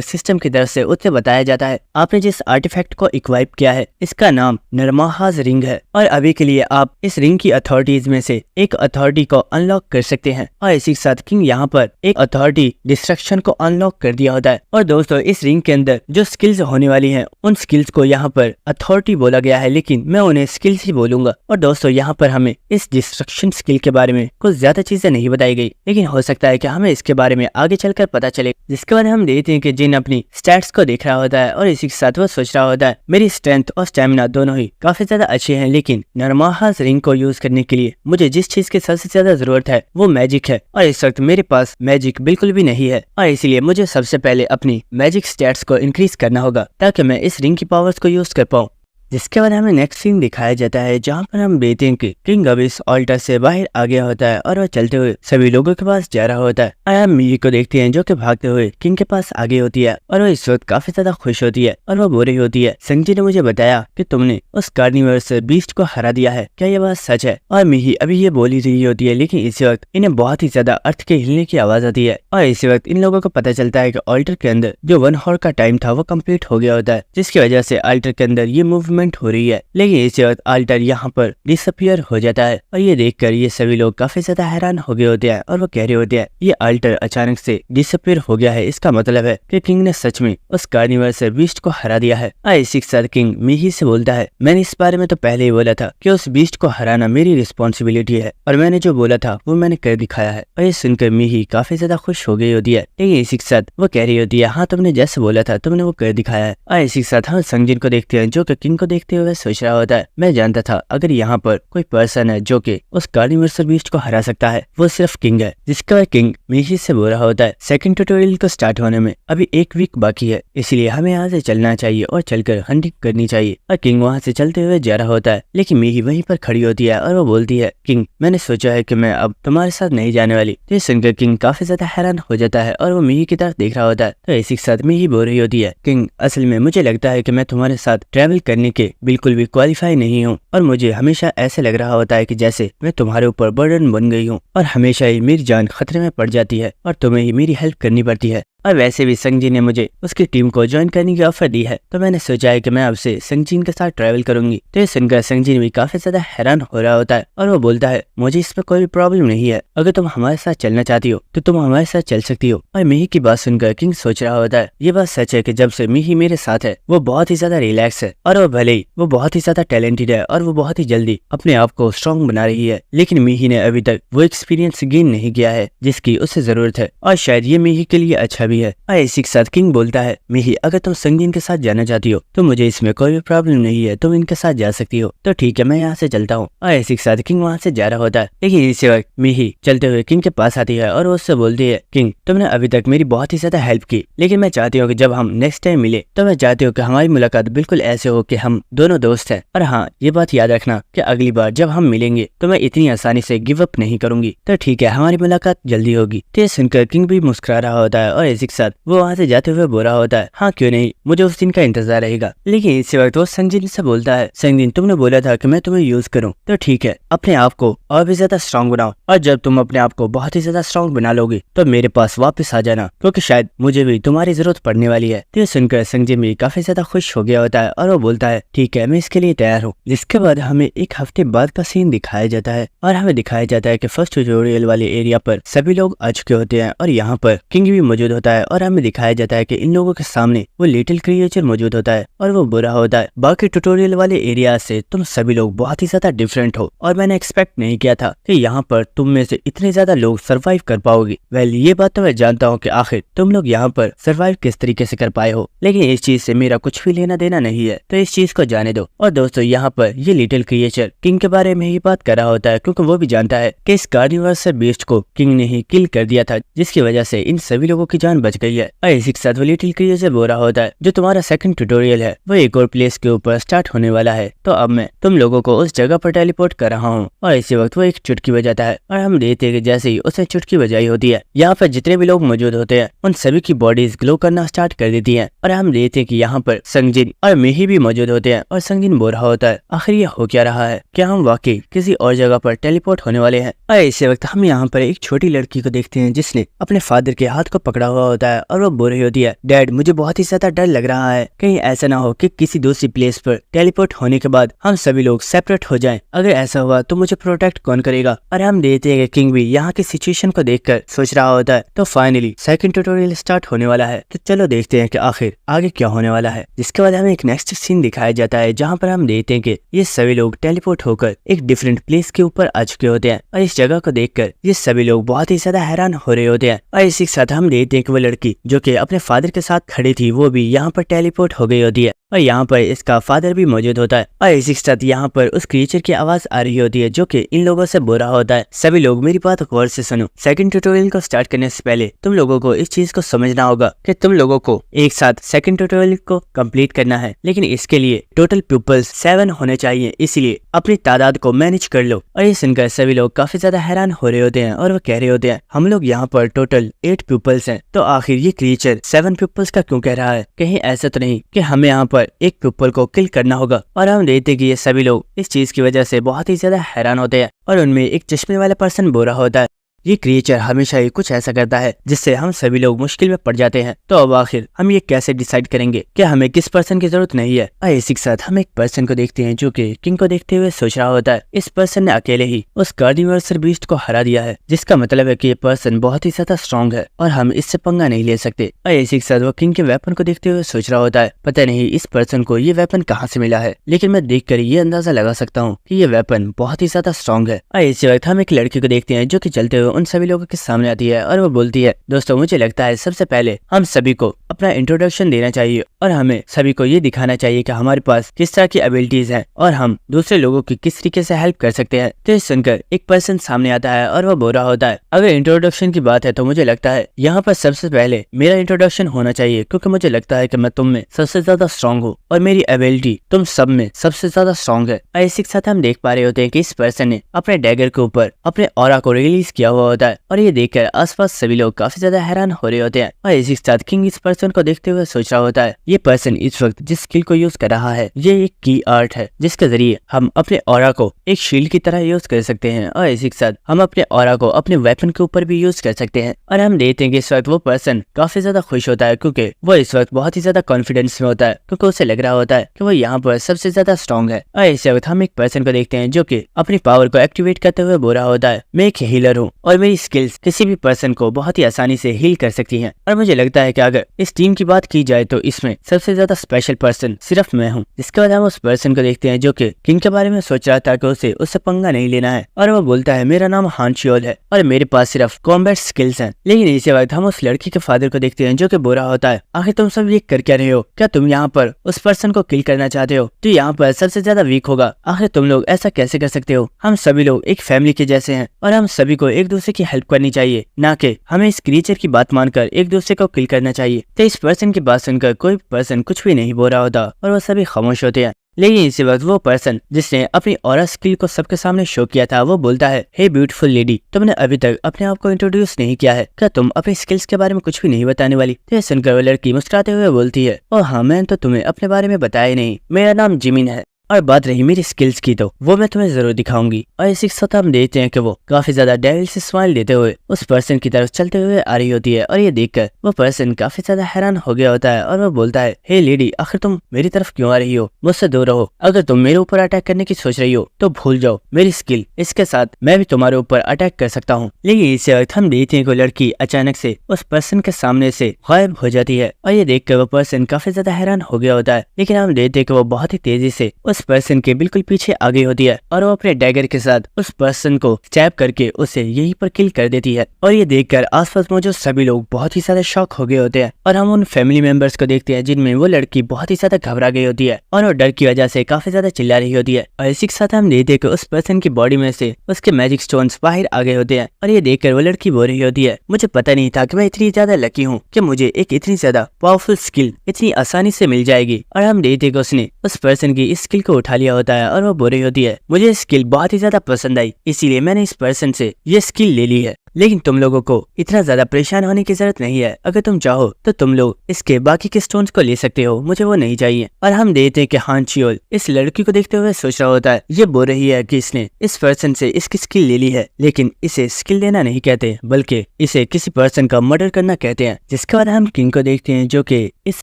सिस्टम की तरफ से उसे बताया जाता है, आपने जिस आर्टिफैक्ट को इक्वाइप किया है इसका नाम नरमाहाज रिंग है और अभी के लिए आप इस रिंग की अथॉरिटीज में से एक अथॉरिटी को अनलॉक कर सकते हैं। और इसी के साथ किंग यहाँ पर एक अथॉरिटी डिस्ट्रक्शन को अनलॉक कर दिया होता है। और दोस्तों इस रिंग के अंदर जो स्किल्स होने वाली हैं उन स्किल्स को यहाँ पर अथॉरिटी बोला गया है, लेकिन मैं उन्हें स्किल्स ही बोलूंगा। और दोस्तों यहाँ पर हमें इस डिस्ट्रक्शन स्किल के बारे में कुछ ज्यादा चीजें नहीं बताई गई, लेकिन हो सकता है कि हमें इसके बारे में आगे चलकर पता चले, जिसके बारे में हम देखते हैं कि जिन अपनी स्टैट्स को देख रहा होता है और इसी के साथ वो सोच रहा होता है मेरी स्ट्रेंथ और स्टेमिना दोनों ही काफी ज्यादा अच्छे हैं, लेकिन नरमाहाज रिंग को यूज करने के लिए मुझे जिस चीज की सबसे ज्यादा जरूरत है वो मैजिक है और इस वक्त मेरे पास मैजिक बिल्कुल भी नहीं है। और इसीलिए मुझे सबसे पहले अपनी मैजिक स्टैट्स को इंक्रीज करना होगा ताकि मैं इस रिंग की पावर्स को यूज कर पाऊँ। जिसके बाद हमें नेक्स्ट सीन दिखाया जाता है जहाँ पर हम देखते हैं कि किंग अब इस ऑल्टर से बाहर आ गया होता है और वह चलते हुए सभी लोगों के पास जा रहा होता है। आया मी को देखते हैं जो कि भागते हुए किंग के पास आ गई होती है और वह इस वक्त काफी ज्यादा खुश होती है और वह बोल रही होती है, संजी ने मुझे बताया कि तुमने उस कार्निवर्स बीस्ट को हरा दिया है, क्या ये बात सच है? और मी अभी ये बोल ही रही होती है, लेकिन इसी वक्त इन्हें बहुत ही ज्यादा अर्थ के हिलने की आवाज आती है और इसी वक्त इन लोगों को पता चलता है कि ऑल्टर के अंदर जो 1 हॉर का टाइम था वो कम्प्लीट हो गया होता है, जिसकी वजह से ऑल्टर के अंदर ये मूवमेंट हो रही है। लेकिन इसी वक्त ऑल्टर यहाँ पर डिसअपियर हो जाता है और ये देखकर ये सभी लोग काफी ज्यादा हैरान हो गए होते हैं और वो कह रहे होते हैं ये ऑल्टर अचानक से डिसअपियर हो गया है, इसका मतलब है कि किंग ने सच में उस कार्निवर्स बीस्ट को हरा दिया है। इसी के साथ किंग मीही से बोलता है, मैंने इस बारे में तो पहले ही बोला था कि उस बीस्ट को हराना मेरी रिस्पॉन्सिबिलिटी है और मैंने जो बोला था वो मैंने कर दिखाया है। और ये सुनकर मीही काफी ज्यादा खुश हो गई होती है, लेकिन इसी के साथ वो कह रही होती है, हाँ तुमने जैसे बोला था तुमने वो कर दिखाया है। और इसी के साथ हम संगजिन को देखते हैं जो कि किंग को देखते हुए सोच रहा होता है, मैं जानता था अगर यहाँ पर कोई पर्सन है जो कि उस कार्निवर्सल बीस्ट को हरा सकता है वो सिर्फ किंग है। जिसके बाद किंग मीही से बोल रहा होता है, सेकंड ट्यूटोरियल को स्टार्ट होने में अभी 1 वीक बाकी है, इसलिए हमें यहाँ से चलना चाहिए और चलकर हंटिंग करनी चाहिए। और किंग वहाँ से चलते हुए जा रहा होता है, लेकिन मीही वहीं पर खड़ी होती है और वो बोलती है, किंग मैंने सोचा है कि मैं अब तुम्हारे साथ नहीं जाने वाली। तो सुनकर किंग काफी ज्यादा हैरान हो जाता है और वो मीही की तरफ देख रहा होता है। तो इसी के साथ मीही बोल रही होती है, किंग असल में मुझे लगता है कि मैं तुम्हारे साथ ट्रैवल करने के बिल्कुल भी क्वालिफाई नहीं हूँ और मुझे हमेशा ऐसे लग रहा होता है कि जैसे मैं तुम्हारे ऊपर बर्डन बन गई हूँ और हमेशा ही मेरी जान खतरे में पड़ जाती है और तुम्हें ही मेरी हेल्प करनी पड़ती है। और वैसे भी संगजिन ने मुझे उसकी टीम को ज्वाइन करने की ऑफर दी है, तो मैंने सोचा है कि मैं अब से संगजिन के साथ ट्रैवल करूंगी। तो ये सुनकर संगजिन भी काफी ज्यादा हैरान हो रहा होता है और वो बोलता है, मुझे इसमें कोई प्रॉब्लम नहीं है, अगर तुम हमारे साथ चलना चाहती हो तो तुम हमारे साथ चल सकती हो। और मीही की बात सुनकर किंग सोच रहा होता है, ये बात सच है कि जब से मीही मेरे साथ है वो बहुत ही ज्यादा रिलैक्स है और वो भले ही वो बहुत ही ज्यादा टैलेंटेड है और वो बहुत ही जल्दी अपने आप को स्ट्रॉन्ग बना रही है, लेकिन मीही ने अभी तक वो एक्सपीरियंस गेन नहीं किया है जिसकी उसे जरूरत है और शायद ये मीही के लिए अच्छा भी है। और इसी के साथ किंग बोलता है, मीही अगर तुम संगजिन के साथ जाना चाहती हो तो मुझे इसमें कोई भी प्रॉब्लम नहीं है, तुम इनके साथ जा सकती हो। तो ठीक है मैं यहाँ से चलता हूँ। और इसी के साथ किंग वहाँ से जा रहा होता है, लेकिन इसी वक्त मीही चलते हुए किंग के पास आती है और उससे बोलती है, किंग तुमने अभी तक मेरी बहुत ही ज्यादा हेल्प की, लेकिन मैं चाहती हूँ कि जब हम नेक्स्ट टाइम मिले तो मैं चाहती हूँ कि हमारी मुलाकात बिल्कुल ऐसे हो कि हम दोनों दोस्त हैं। और हाँ ये बात याद रखना कि अगली बार जब हम मिलेंगे तो मैं इतनी आसानी से गिव अप नहीं करूंगी। तो ठीक है हमारी मुलाकात जल्दी होगी। तो सुनकर किंग भी मुस्कुरा रहा होता है और इसी के साथ वो वहाँ से जाते हुए बोल रहा होता है, हाँ क्यों नहीं, मुझे उस दिन का इंतजार रहेगा। लेकिन इसी वक्त वो संगजिन से बोलता है, संगजिन तुमने बोला था कि मैं तुम्हें यूज करूं, तो ठीक है अपने आप को और भी ज्यादा स्ट्रॉन्ग बनाओ और जब तुम अपने आप को बहुत ही ज्यादा स्ट्रॉन्ग बना लोगे तो मेरे पास वापस आ जाना, क्योंकि शायद मुझे भी तुम्हारी जरूरत पड़ने वाली है। तो सुनकर संगजिन भी काफी ज्यादा खुश हो गया होता है और वो बोलता है, ठीक है मैं इसके लिए तैयार हूँ। जिसके बाद हमें 1 हफ्ते बाद का सीन दिखाया जाता है और हमें दिखाया जाता है कि फर्स्ट ट्यूटोरियल वाले एरिया पर सभी लोग आ चुके होते हैं और यहाँ पर किंग भी मौजूद होता है और हमें दिखाया जाता है कि इन लोगों के सामने वो लिटिल क्रिएचर मौजूद होता है और वो बुरा होता है, बाकी ट्यूटोरियल वाले एरिया से तुम सभी लोग बहुत ही ज्यादा डिफरेंट हो और मैंने एक्सपेक्ट नहीं किया था कि यहाँ पर तुम में से इतने ज्यादा लोग सरवाइव कर पाओगे। वेल ये बात तो मैं जानता हूँ कि आखिर तुम लोग यहाँ पर सरवाइव किस तरीके से कर पाए हो, लेकिन इस चीज से मेरा कुछ भी लेना देना नहीं है, तो इस चीज को जाने दो। और दोस्तों यहाँ पर ये लिटिल क्रिएचर किंग के बारे में ही बात कर रहा होता है, क्योंकि वो भी जानता है कि इस कार्निवर्सल बीस्ट को किंग ने ही किल कर दिया था, जिसकी वजह से इन सभी लोगों की जान जान बच गई है। और इसी के साथ वो लिटिल क्रिएचर से बोल रहा होता है जो तुम्हारा सेकंड ट्यूटोरियल है वो एक और प्लेस के ऊपर स्टार्ट होने वाला है, तो अब मैं तुम लोगों को उस जगह पर टेलीपोर्ट कर रहा हूँ। और इसी वक्त वो एक चुटकी बजाता है और हम देखते हैं कि जैसे ही उसने चुटकी बजाई होती है यहाँ पर जितने भी लोग मौजूद होते हैं उन सभी की बॉडीज ग्लो करना स्टार्ट कर देती है। और हम देखते हैं कि यहाँ पर संगजिन और मिही भी मौजूद होते हैं और संगजिन बोल रहा होता है आखिर ये हो क्या रहा है, क्या हम वाकई किसी और जगह पर टेलीपोर्ट होने वाले हैं। और इसी वक्त हम यहाँ पर एक छोटी लड़की को देखते हैं जिसने अपने फादर के हाथ को पकड़ा हुआ होता है और वो बोल रही होती है डैड मुझे बहुत ही ज्यादा डर लग रहा है, कहीं ऐसा ना हो कि किसी दूसरी प्लेस पर टेलीपोर्ट होने के बाद हम सभी लोग सेपरेट हो जाएं। अगर ऐसा हुआ तो मुझे प्रोटेक्ट कौन करेगा। और हम देखते हैं कि किंग भी यहाँ की सिचुएशन को देखकर सोच रहा होता है। तो फाइनली सेकंड ट्यूटोरियल स्टार्ट होने वाला है, तो चलो देखते हैं कि आखिर आगे क्या होने वाला है। जिसके बाद हमें एक नेक्स्ट सीन दिखाया जाता है जहाँ पर हम देखते हैं कि ये सभी लोग टेलीपोर्ट होकर एक डिफरेंट प्लेस के ऊपर आ चुके होते हैं और इस जगह को देखकर ये सभी लोग बहुत ही ज्यादा हैरान हो रहे होते हैं। और इसी के साथ हम देखते हैं कि वो लड़की जो कि अपने फादर के साथ खड़ी थी वो भी यहाँ पर टेलीपोर्ट हो गई होती है और यहाँ पर इसका फादर भी मौजूद होता है। और इसी के साथ यहाँ पर उस क्रिएचर की आवाज आ रही होती है जो कि इन लोगों से बोल रहा होता है सभी लोग मेरी बात गौर से सुनो, सेकंड ट्यूटोरियल को स्टार्ट करने से पहले तुम लोगों को इस चीज को समझना होगा कि तुम लोगों को एक साथ सेकंड ट्यूटोरियल को कंप्लीट करना है, लेकिन इसके लिए टोटल पीपल्स 7 होने चाहिए, इसलिए अपनी तादाद को मैनेज कर लो। और ये सुनकर सभी लोग काफी ज्यादा हैरान हो रहे होते हैं और वो कह रहे होते हैं हम लोग यहाँ पर टोटल 8 पीपल्स हैं, तो आखिर ये क्रिएचर 7 पीपल्स का क्यों कह रहा है, कहीं ऐसा तो नहीं कि हमें यहाँ पर एक पीपल को किल करना होगा। और हम देखते कि ये सभी लोग इस चीज की वजह से बहुत ही ज्यादा हैरान होते हैं और उनमें एक चश्मे वाला पर्सन बोल रहा होता है ये क्रिएचर हमेशा ही कुछ ऐसा करता है जिससे हम सभी लोग मुश्किल में पड़ जाते हैं, तो अब आखिर हम ये कैसे डिसाइड करेंगे कि हमें किस पर्सन की जरूरत नहीं है। और इसी के साथ हम एक पर्सन को देखते हैं जो कि किंग को देखते हुए सोच रहा होता है इस पर्सन ने अकेले ही उस कार्निवर्सल बीस्ट को हरा दिया है, जिसका मतलब है कि ये पर्सन बहुत ही ज्यादा स्ट्रॉन्ग है और हम इससे पंगा नहीं ले सकते। और इसी के साथ वो किंग के वेपन को देखते हुए सोच रहा होता है पता नहीं इस पर्सन को ये वेपन कहाँ से मिला है, लेकिन मैं देख कर ये अंदाजा लगा सकता हूँ कि ये वेपन बहुत ही ज्यादा स्ट्रॉन्ग है। और इसी वक्त हम एक लड़की को देखते हैं जो कि चलते हुए उन सभी लोगों के सामने आती है और वो बोलती है दोस्तों मुझे लगता है सबसे पहले हम सभी को अपना इंट्रोडक्शन देना चाहिए और हमें सभी को ये दिखाना चाहिए कि हमारे पास किस तरह की एबिलिटीज हैं और हम दूसरे लोगों की किस तरीके से हेल्प कर सकते हैं। तो ये सुनकर एक पर्सन सामने आता है और वो बोल रहा होता है अगर इंट्रोडक्शन की बात है तो मुझे लगता है यहाँ पर सबसे पहले मेरा इंट्रोडक्शन होना चाहिए, क्योंकि मुझे लगता है कि मैं तुम में सबसे ज्यादा स्ट्रॉन्ग हूँ और मेरी एबिलिटी तुम सब में सबसे ज्यादा स्ट्रॉन्ग है। और इसी के साथ हम देख पा रहे होते हैं कि इस पर्सन ने अपने डैगर के ऊपर अपने ऑरा को रिलीज किया हुआ होता है और ये देखकर आसपास सभी लोग काफी ज्यादा हैरान हो रहे होते हैं। और इसी के साथ किंग इस पर्सन को देखते हुए सोच रहा होता है ये पर्सन इस वक्त जिस स्किल को यूज कर रहा है ये एक की आर्ट है जिसके जरिए हम अपने ऑरा को एक शील्ड की तरह यूज कर सकते हैं और इसी के साथ हम अपने ऑरा को अपने वेपन के ऊपर भी यूज कर सकते हैं। और हम देखते हैं कि इस वक्त वो पर्सन काफी ज्यादा खुश होता है क्योंकि वो इस वक्त बहुत ही ज्यादा कॉन्फिडेंस में होता है, क्योंकि उसे लग रहा होता है कि वो यहाँ पर सबसे ज्यादा स्ट्रॉन्ग है। और इस वक्त हम एक पर्सन को देखते हैं जो कि अपनी पावर को एक्टिवेट करते हुए बोल रहा होता है मैं एक हीलर हूँ और मेरी स्किल्स किसी भी पर्सन को बहुत ही आसानी से हील कर सकती हैं। और मुझे लगता है कि अगर इस टीम की बात की जाए तो इसमें सबसे ज्यादा स्पेशल पर्सन सिर्फ मैं हूँ। जिसके बाद हम उस पर्सन को देखते हैं जो कि किंग के बारे में सोच रहा था कि उसे उससे पंगा नहीं लेना है और वो बोलता है मेरा नाम हान शियोल है और मेरे पास सिर्फ कॉम्बैट स्किल्स हैं। लेकिन इसी वक्त हम उस लड़की के फादर को देखते हैं जो कि बोल रहा होता है आखिर तुम सब ये कर क्या रहे हो, क्या तुम यहाँ पर उस पर्सन को किल करना चाहते हो जो यहाँ पर सबसे ज्यादा वीक होगा, आखिर तुम लोग ऐसा कैसे कर सकते हो। हम सभी लोग एक फैमिली के जैसे हैं और हम सभी को एक दूसरे की हेल्प करनी चाहिए, ना कि हमें इस क्रिएचर की बात मानकर एक दूसरे को किल करना चाहिए। तो इस पर्सन की बात सुनकर कोई पर्सन कुछ भी नहीं बोल रहा होता और वो सभी खामोश होते हैं। लेकिन इसी वक्त वो पर्सन जिसने अपनी ऑरा स्किल को सबके सामने शो किया था वो बोलता है हे ब्यूटीफुल लेडी, तुमने अभी तक अपने आप को इंट्रोड्यूस नहीं किया है, क्या तुम अपने स्किल्स के बारे में कुछ भी नहीं बताने वाली। तो सुनकर वो लड़की मुस्कुराते हुए बोलती है ओह हाँ मैंने तो तुम्हें अपने बारे में बताया नहीं, मेरा नाम जिमिन है और बात रही मेरी स्किल्स की तो वो मैं तुम्हें जरूर दिखाऊंगी। और इसी के साथ हम देखते हैं कि वो काफी ज्यादा डेविल से स्माइल देते हुए उस पर्सन की तरफ चलते हुए आ रही होती है और ये देखकर वो पर्सन काफी ज्यादा हैरान हो गया होता है और वो बोलता है हे लेडी, आखिर तुम मेरी तरफ क्यों आ रही हो, मुझसे दूर रहो, अगर तुम मेरे ऊपर अटैक करने की सोच रही हो तो भूल जाओ मेरी स्किल, इसके साथ मैं भी तुम्हारे ऊपर अटैक कर सकता हूँ। लेकिन इसी वक्त हम देखते हैं कि लड़की अचानक से उस पर्सन के सामने से गायब हो जाती है और ये देखकर वो पर्सन काफी ज्यादा हैरान हो गया होता है। लेकिन हम देखते हैं कि वो बहुत ही तेजी से उस उस पर्सन के बिल्कुल पीछे आ गई होती है और वो अपने डैगर के साथ उस पर्सन को स्टैब करके उसे यहीं पर किल कर देती है। और ये देखकर आसपास मौजूद सभी लोग बहुत ही ज्यादा शॉक हो गए होते हैं और हम उन फैमिली मेंबर्स को देखते हैं जिनमें वो लड़की बहुत ही ज्यादा घबरा गई होती है और वो डर की वजह से काफी ज्यादा चिल्ला रही होती है। और इसी के साथ हम देखते हैं कि उस पर्सन की बॉडी में से उसके मैजिक स्टोन्स बाहर आ गए होते हैं और ये देखकर वो लड़की बोल रही होती है, मुझे पता नहीं था कि मैं इतनी ज्यादा लकी हूँ कि मुझे एक इतनी ज्यादा पावरफुल स्किल इतनी आसानी से मिल जाएगी। और हम देखते हैं कि उसने उस पर्सन की इस स्किल को उठा लिया होता है और वो बोल रही होती है, मुझे स्किल बहुत ही ज्यादा पसंद आई, इसीलिए मैंने इस पर्सन से ये स्किल ले ली है। लेकिन तुम लोगों को इतना ज्यादा परेशान होने की जरूरत नहीं है, अगर तुम चाहो तो तुम लोग इसके बाकी के स्टोन्स को ले सकते हो, मुझे वो नहीं चाहिए। और हम देखते हैं कि हान चियोल इस लड़की को देखते हुए सोच रहा होता है, ये बोल रही है कि इसने इस पर्सन से इसकी स्किल ले ली है, लेकिन इसे स्किल लेना नहीं कहते बल्कि इसे किसी पर्सन का मर्डर करना कहते हैं। जिसके बाद हम किंग को देखते हैं जो कि इस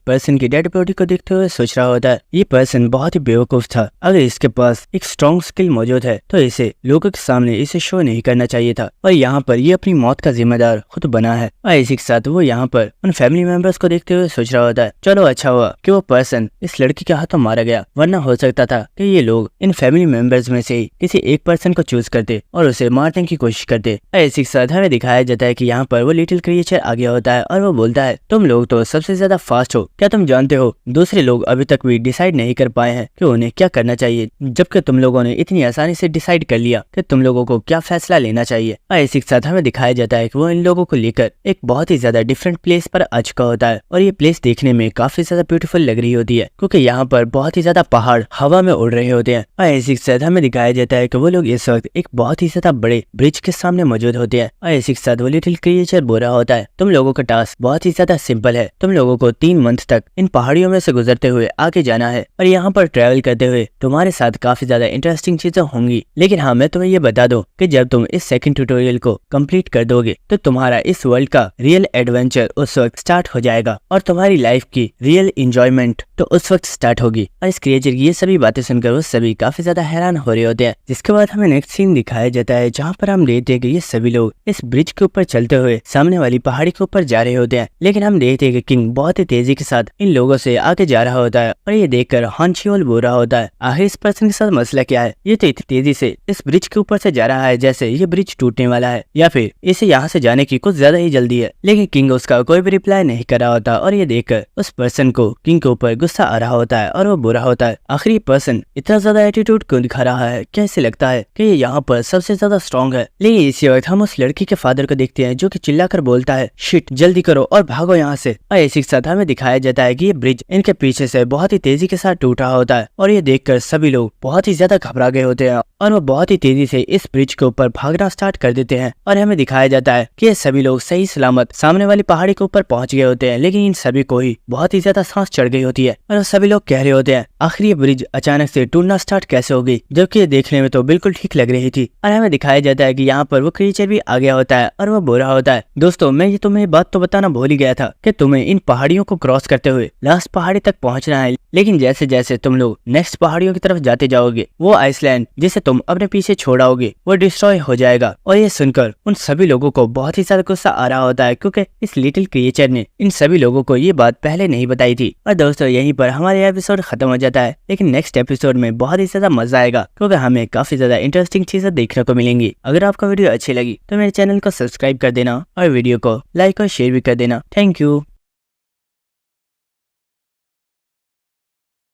पर्सन की डेड बॉडी को देखते हुए सोच रहा होता है, ये पर्सन बहुत ही बेवकूफ था, अगर इसके पास एक स्ट्रॉन्ग स्किल मौजूद है तो इसे लोगों के सामने इसे शो नहीं करना चाहिए था और यहाँ पर ये अपनी मौत का जिम्मेदार खुद बना है। और इसी के साथ वो यहाँ पर उन फैमिली मेंबर्स को देखते हुए सोच रहा होता है, चलो अच्छा हुआ कि वो पर्सन इस लड़की के हाथों मारा गया, वरना हो सकता था कि ये लोग इन फैमिली मेंबर्स में से ही किसी एक पर्सन को चूज करते और उसे मारने की कोशिश करते। और इसी के साथ हमें दिखाया जाता है कि यहाँ पर वो लिटिल क्रिएचर आ गया होता है और वो बोलता है, तुम लोग तो सबसे ज्यादा फास्ट हो, क्या तुम जानते हो दूसरे लोग अभी तक भी डिसाइड नहीं कर पाए हैं कि उन्हें क्या करना चाहिए, जबकि तुम लोगों ने इतनी आसानी से डिसाइड कर लिया कि तुम लोगों को क्या फैसला लेना चाहिए। और इसी के साथ हमें दिखाया जाता है कि वो इन लोगों को लेकर एक बहुत ही ज्यादा डिफरेंट प्लेस पर आ चुका होता है और ये प्लेस देखने में काफी ज्यादा ब्यूटीफुल लग रही होती है क्योंकि यहाँ पर बहुत ही ज्यादा पहाड़ हवा में उड़ रहे होते हैं। और इसी के साथ हमें दिखाया जाता है कि वो लोग इस वक्त एक बहुत ही ज्यादा बड़े ब्रिज के सामने मौजूद होते हैं। और इसी के साथ वो लिटिल क्रिएचर बोल रहा होता है, तुम लोगों का टास्क बहुत ही ज्यादा सिंपल है, तुम लोगों को 3 मंथ तक इन पहाड़ियों में से गुजरते हुए आगे जाना है और यहाँ पर ट्रेवल करते हुए तुम्हारे साथ काफी ज्यादा इंटरेस्टिंग चीजें होंगी। लेकिन हाँ, मैं तुम्हें ये बता दूं कि जब तुम इस सेकंड ट्यूटोरियल को कंप्लीट कर दोगे तो तुम्हारा इस वर्ल्ड का रियल एडवेंचर उस वक्त स्टार्ट हो जाएगा और तुम्हारी लाइफ की रियल एंजॉयमेंट तो उस वक्त स्टार्ट होगी। और इस क्रिएचर की ये सभी बातें सुनकर वो सभी काफी ज्यादा हैरान हो रहे होते हैं। जिसके बाद हमें नेक्स्ट सीन दिखाया जाता है जहाँ पर हम देखते हैं कि ये सभी लोग इस ब्रिज के ऊपर चलते हुए सामने वाली पहाड़ी के ऊपर जा रहे होते हैं। लेकिन हम देखते हैं कि किंग बहुत ही तेजी के साथ इन लोगों से आगे जा रहा होता है और ये देखकर हान चियोल बोल रहा होता है, आखिर इस पर्सन के साथ मसला क्या है, ये तो इतनी तेजी से इस ब्रिज के ऊपर से जा रहा है जैसे ये ब्रिज टूटने वाला है या फिर इसे यहाँ से जाने की कुछ ज्यादा ही जल्दी है। लेकिन किंग उसका कोई भी रिप्लाई नहीं कर रहा होता और ये देखकर उस पर्सन को किंग के ऊपर गुस्सा आ रहा होता है और वो बुरा होता है, आखिर ये पर्सन इतना ज्यादा एटीट्यूड क्यों दिखा रहा है, क्या इसे लगता है कि ये यहाँ पर सबसे ज्यादा स्ट्रॉन्ग है। लेकिन इसी वक्त हम उस लड़की के फादर को देखते हैं जो कि चिल्लाकर बोलता है, शिट जल्दी करो और भागो यहाँ से। और इसी के साथ हमें दिखाया जाता है कि ये ब्रिज इनके पीछे से बहुत ही तेजी के साथ टूट रहा होता है और ये देखकर सभी लोग बहुत ही ज्यादा घबरा गए होते हैं और वो बहुत ही तेजी से इस ब्रिज के ऊपर भागना स्टार्ट कर देते हैं। और हमें दिखाया जाता है कि ये सभी लोग सही सलामत सामने वाली पहाड़ी के ऊपर पहुंच गए होते हैं। लेकिन इन सभी को ही बहुत ही ज्यादा सांस चढ़ गई होती है और सभी लोग कह रहे होते हैं, आखिर ये ब्रिज अचानक से टूटना स्टार्ट कैसे हो गई, जबकि ये देखने में तो बिल्कुल ठीक लग रही थी। और हमें दिखाया जाता है कि यहाँ पर वो क्रीचर भी आ गया होता है और वो बोल रहा होता है, दोस्तों मैं ये तुम्हें बात तो बताना भूल ही गया था कि तुम्हें इन पहाड़ियों को क्रॉस करते हुए लास्ट पहाड़ी तक पहुंचना है। लेकिन जैसे जैसे तुम लोग नेक्स्ट पहाड़ियों की तरफ जाते जाओगे वो आइसलैंड जिसे तुम अपने पीछे छोड़ाओगे वो डिस्ट्रॉय हो जाएगा। और ये सुनकर उन सभी लोगों को बहुत ही ज्यादा गुस्सा आ रहा होता है क्योंकि इस लिटिल क्रिएचर ने इन सभी लोगों को ये बात पहले नहीं बताई थी। और दोस्तों यहीं पर हमारे एपिसोड खत्म हो जाता है, लेकिन नेक्स्ट एपिसोड में बहुत ही ज्यादा मजा आएगा क्योंकि हमें काफी ज्यादा इंटरेस्टिंग चीजें देखने को मिलेंगी। अगर आपको वीडियो अच्छी लगी तो मेरे चैनल को सब्सक्राइब कर देना और वीडियो को लाइक और शेयर भी कर देना। Thank you.